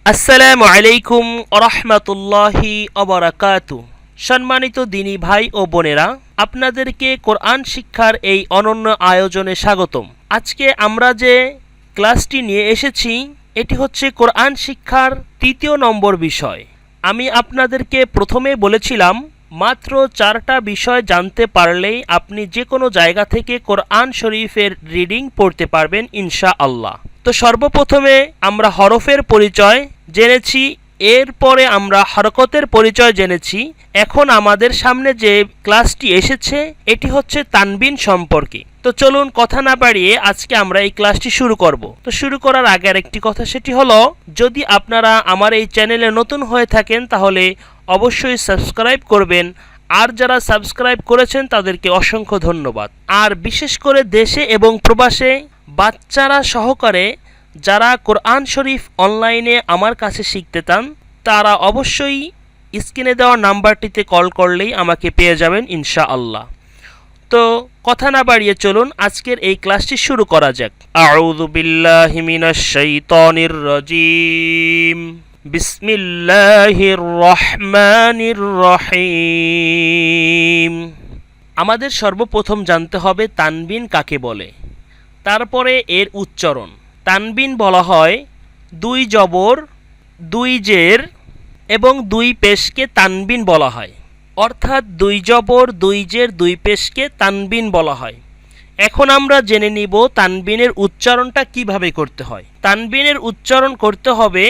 আসসালামু আলাইকুম ওরহমাতুল্লাহি ওবারাকাতু। সম্মানিত দিনী ভাই ও বোনেরা, আপনাদেরকে কোরআন শিক্ষার এই অনন্য আয়োজনে স্বাগতম। আজকে আমরা যে ক্লাসটি নিয়ে এসেছি এটি হচ্ছে কোরআন শিক্ষার ৩য় নম্বর বিষয়। আমি আপনাদেরকে প্রথমে বলেছিলাম মাত্র 4টা বিষয় জানতে পারলেই আপনি যে কোনো জায়গা থেকে কোরআন শরীফের রিডিং পড়তে পারবেন ইনশাআল্লাহ। তো সর্বপ্রথমে আমরা হরফের পরিচয় জেনেছি, এরপরে আমরা হরকতের পরিচয় জেনেছি। এখন আমাদের সামনে যে ক্লাসটি এসেছে এটি হচ্ছে তানবিন সম্পর্কে। তো চলুন কথা না বাড়িয়ে আজকে আমরা এই ক্লাসটি শুরু করব। তো শুরু করার আগে আরেকটি কথা, সেটি হলো যদি আপনারা আমার এই চ্যানেলে নতুন হয়ে থাকেন তাহলে অবশ্যই সাবস্ক্রাইব করবেন, আর যারা সাবস্ক্রাইব করেছেন তাদেরকে অসংখ্য ধন্যবাদ। আর বিশেষ করে দেশে এবং প্রবাসে বাচ্চারা সহকারে যারা কোরআন শরীফ অনলাইনে আমার কাছে শিখতে চান তারা অবশ্যই স্ক্রিনে দেওয়া নাম্বারটিতে কল করলেই আমাকে পেয়ে যাবেন ইনশাআল্লাহ। তো কথা না বাড়িয়ে চলুন আজকের এই ক্লাসটি শুরু করা যাক। আউযু বিল্লাহি মিনাশ শাইতানির রাজীম। বিসমিল্লাহির রহমানির রহিম। আমাদের সর্বপ্রথম জানতে হবে তানবিন কাকে বলে, তারপরে এর উচ্চারণ। তানবিন বলা হয় 2 জবর 2 জের এবং 2 পেশকে তানবিন বলা হয়, অর্থাৎ 2 জবর 2 জের 2 পেশকে তানবিন বলা হয়। এখন আমরা জেনে নিব তানবিনের উচ্চারণটা কিভাবে করতে হয়। তানবিনের উচ্চারণ করতে হবে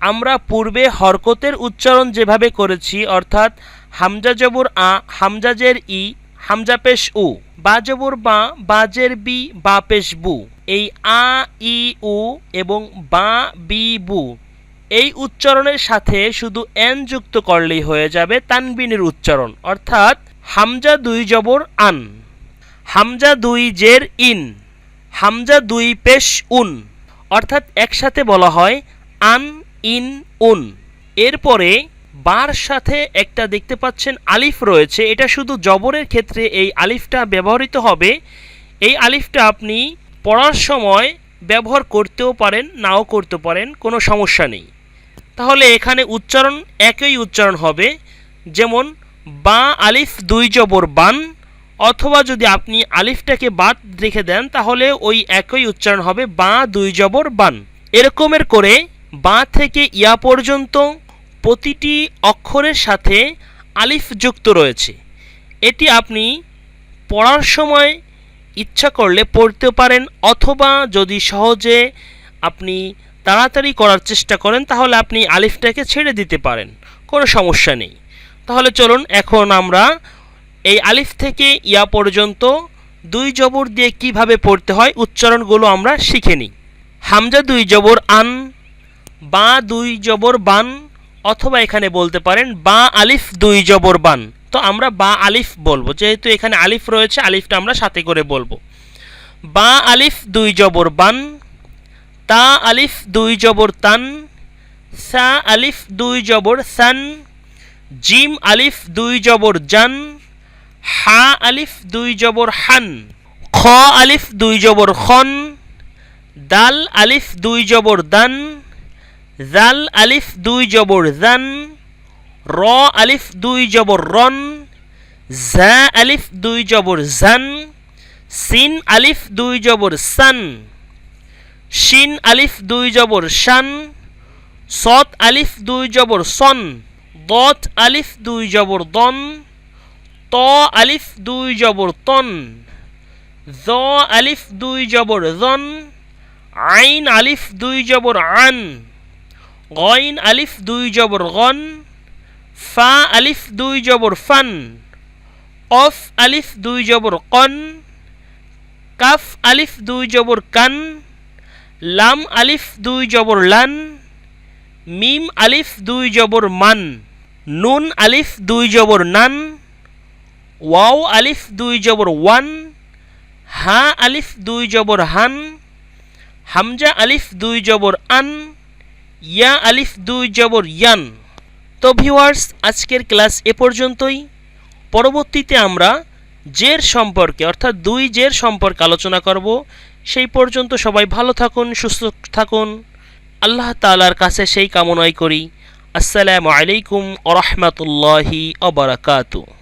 আমরা পূর্বে হরকতের উচ্চারণ যেভাবে করেছি, অর্থাৎ হামজা জবর আ, হামজা জের ই, হামজা পেশ উ, বা জবর বা, বা জের বি, বা পেশ বু। এই আ ই উ এবং বা বি বু এই উচ্চারণের সাথে শুধু এন যুক্ত করলেই হয়ে যাবে তানবিনের উচ্চারণ, অর্থাৎ হামজা 2 জবর আন, হামজা 2 জের ইন, হামজা 2 পেশ উন, অর্থাৎ একসাথে বলা হয় আন ইন উন। এরপরে বার সাথে একটা দেখতে পাচ্ছেন আলিফ রয়েছে, এটা শুধু জবরের ক্ষেত্রে এই আলিফটা ব্যবহৃত হবে। এই আলিফটা আপনি পড়ার সময় ব্যবহার করতেও পারেন, নাও করতে পারেন, কোনো সমস্যা নেই। তাহলে এখানে উচ্চারণ একই উচ্চারণ হবে, যেমন বা আলিফ 2 জবর বান, অথবা যদি আপনি আলিফটাকে বাদ রেখে দেন তাহলে ওই একই উচ্চারণ হবে বা 2 জবর বান। এরকমের করে বা থেকে ইয়া পর্যন্ত প্রতিটি অক্ষরের সাথে আলিফ যুক্ত রয়েছে। এটি আপনি পড়ার সময় ইচ্ছা করলে পড়তে পারেন, অথবা যদি সহজে আপনি তাড়াতাড়ি করার চেষ্টা করেন তাহলে আপনি আলিফটাকে ছেড়ে দিতে পারেন, কোনো সমস্যা নেই। তাহলে চলুন এখন আমরা এই আলিফ থেকে ইয়া পর্যন্ত 2 জবর দিয়ে কিভাবে পড়তে হয় উচ্চারণগুলো আমরা শিখে নিই। হামজা 2 জবর আন, বা 2 জবর বান, অথবা এখানে বলতে পারেন বা আলিফ 2 জবর বান। তো আমরা বা আলিফ বলবো, যেহেতু এখানে আলিফ রয়েছে আলিফটা আমরা সাথে করে বলবো। বা আলিফ 2 জবর বান, তা আলিফ 2 জবর তান, সা আলিফ 2 জবর সান, জিম আলিফ 2 জবর জান, হা আলিফ 2 জবর হান, খ আলিফ 2 জবর খন, দাল আলিফ 2 জবর দান, জাল আলিফ 2 জবর জান, র আলিফ 2 জবর রন, জা আলিফ 2 জবর জান, সিন আলিফ 2 জবর সান, শিন আলিফ 2 জবর শান, সৎ আলিফ 2 জবর সন, দত আলিফ 2 জবর দন, ত আলিফ 2 জবর তন, জ আলিফ 2 জবর জন, আইন আলিফ 2 জবর আন, গইন আলিফ 2 জবর গন, ফা আলিফ 2 জবর ফান, কফ আলিফ 2 জবর কন, কাফ আলিফ 2 জবর কান, লাম আলিফ 2 জবর লান, মিম আলিফ 2 জবর মান, নুন আলিফ 2 জবর নান, ওয়াও আলিফ 2 জবর ওয়ান, হা আলিফ 2 জবর হান, হামজা আলিফ 2 জবর আন, ইয়া আলিফ 2 জবর ইয়ান। তো ভিউয়ার্স, আজকের ক্লাস এ পর্যন্তই। পরবর্তীতে আমরা জের সম্পর্কে অর্থাৎ 2 জের সম্পর্কে আলোচনা করব। সেই পর্যন্ত সবাই ভালো থাকুন, সুস্থ থাকুন। আল্লাহ তাআলার কাছে সেই কামনাই করি। আসসালামু আলাইকুম ওয়া রাহমাতুল্লাহি ওয়া বারাকাতুহু।